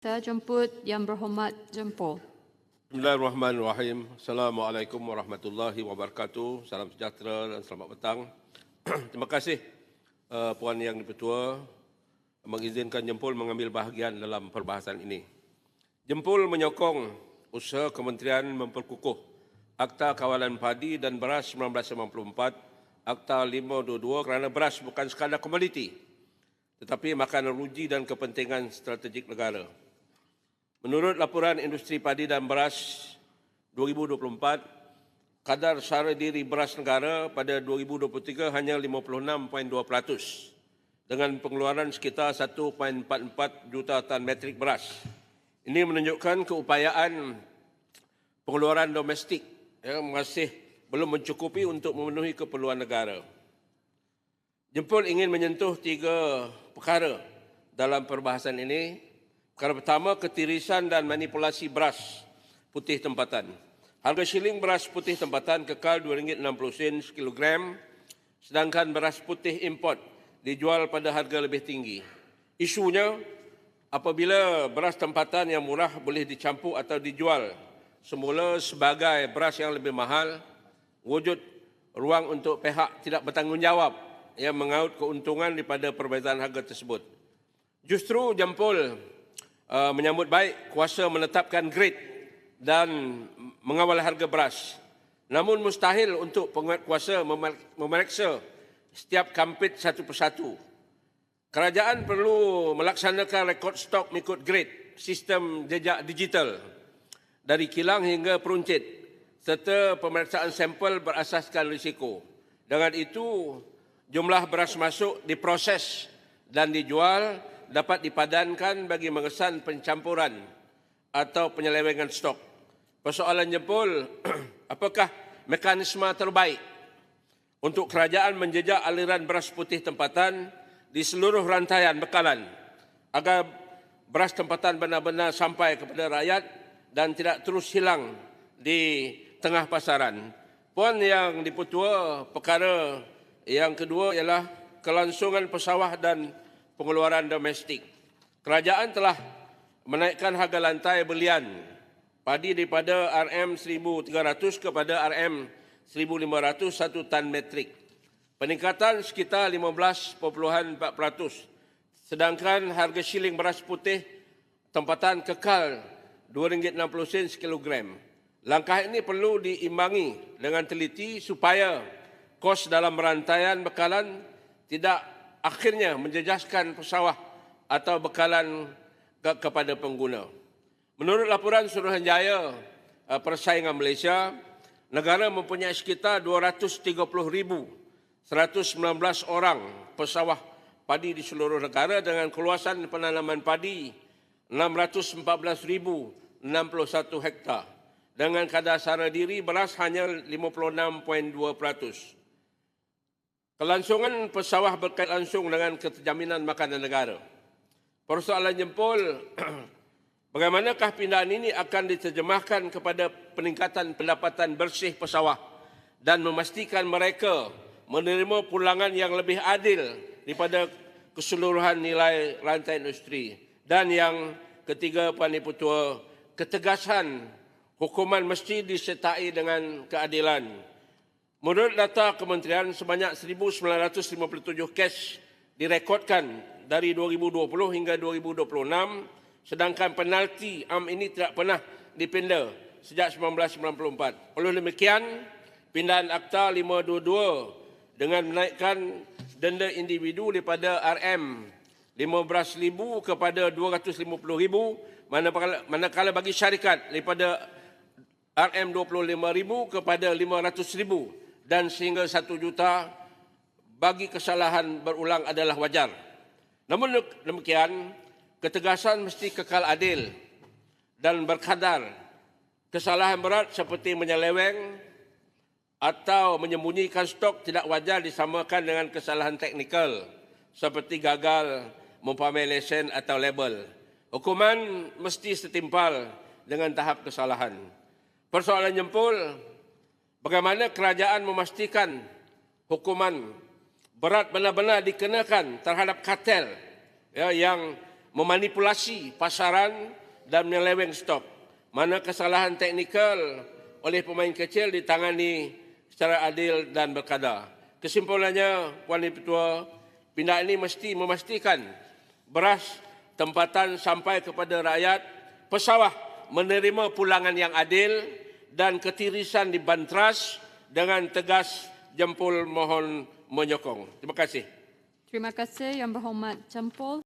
Saya jemput Yang Berhormat Jempol. Bismillahirrahmanirrahim. Assalamualaikum warahmatullahi wabarakatuh. Salam sejahtera dan selamat petang. Terima kasih Puan Yang di-Pertua mengizinkan Jempol mengambil bahagian dalam perbahasan ini. Jempol menyokong usaha Kementerian memperkukuh Akta Kawalan Padi dan Beras 1994, Akta 522 kerana beras bukan sekadar komoditi, tetapi makanan ruji dan kepentingan strategik negara. Menurut laporan industri padi dan beras 2024, kadar sara diri beras negara pada 2023 hanya 56.2% dengan pengeluaran sekitar 1.44 juta tan metrik beras. Ini menunjukkan keupayaan pengeluaran domestik yang masih belum mencukupi untuk memenuhi keperluan negara. Jempol ingin menyentuh 3 perkara dalam perbahasan ini. Perkara pertama, ketirisan dan manipulasi beras putih tempatan. Harga shilling beras putih tempatan kekal RM2.60 sekilogram, sedangkan beras putih import dijual pada harga lebih tinggi. Isunya, apabila beras tempatan yang murah boleh dicampur atau dijual semula sebagai beras yang lebih mahal, wujud ruang untuk pihak tidak bertanggungjawab yang mengaut keuntungan daripada perbezaan harga tersebut. Justru Jempol menyambut baik kuasa menetapkan grade dan mengawal harga beras. Namun mustahil untuk penguat kuasa memeriksa setiap kampit satu persatu. Kerajaan perlu melaksanakan rekod stok mengikut grade, sistem jejak digital dari kilang hingga peruncit serta pemeriksaan sampel berasaskan risiko. Dengan itu, jumlah beras masuk diproses dan dijual dapat dipadankan bagi mengesan pencampuran atau penyelewengan stok. Persoalan Jempol, apakah mekanisme terbaik untuk kerajaan menjejak aliran beras putih tempatan di seluruh rantaian bekalan agar beras tempatan benar-benar sampai kepada rakyat dan tidak terus hilang di tengah pasaran. Puan Yang di-Pertua, perkara yang kedua ialah kelangsungan pesawah dan pengeluaran domestik. Kerajaan telah menaikkan harga lantai belian padi daripada RM1,300 kepada RM1,500 satu tan metrik. Peningkatan sekitar 15.4%. Sedangkan harga shilling beras putih tempatan kekal RM2.60 sekilogram. Langkah ini perlu diimbangi dengan teliti supaya kos dalam rantaian bekalan tidak akhirnya menjejaskan pesawah atau bekalan kepada pengguna. Menurut laporan Suruhanjaya Persaingan Malaysia, negara mempunyai sekitar 230,119 orang pesawah padi di seluruh negara dengan keluasan penanaman padi 614,061 hektar dengan kadar sara diri beras hanya 56.2%. Kelangsungan pesawah berkait langsung dengan keterjaminan makanan negara. Persoalan Jempol, bagaimanakah pindahan ini akan diterjemahkan kepada peningkatan pendapatan bersih pesawah dan memastikan mereka menerima pulangan yang lebih adil daripada keseluruhan nilai rantai industri. Dan yang ketiga, Puan di-Pertua, ketegasan hukuman mesti disertai dengan keadilan. Menurut data Kementerian, sebanyak 1,957 kes direkodkan dari 2020 hingga 2026, sedangkan penalti am ini tidak pernah dipinda sejak 1994. Oleh demikian, pindahan Akta 522 dengan menaikkan denda individu daripada RM15,000 kepada RM250,000, manakala bagi syarikat daripada RM25,000 kepada RM500,000 dan sehingga 1 juta bagi kesalahan berulang adalah wajar. Namun demikian, ketegasan mesti kekal adil dan berkadar. Kesalahan berat seperti menyeleweng atau menyembunyikan stok tidak wajar disamakan dengan kesalahan teknikal seperti gagal mempamer lesen atau label. Hukuman mesti setimpal dengan tahap kesalahan. Persoalan Jempol, bagaimana kerajaan memastikan hukuman berat benar-benar dikenakan terhadap kartel yang memanipulasi pasaran dan menyeleweng stok. Mana kesalahan teknikal oleh pemain kecil ditangani secara adil dan berkadar. Kesimpulannya, Puan Ibu Ketua, pindaan ini mesti memastikan beras tempatan sampai kepada rakyat, pesawah menerima pulangan yang adil dan ketirisan dibantras dengan tegas jempol mohon menyokong. Terima kasih. Terima kasih Yang Berhormat Jempol.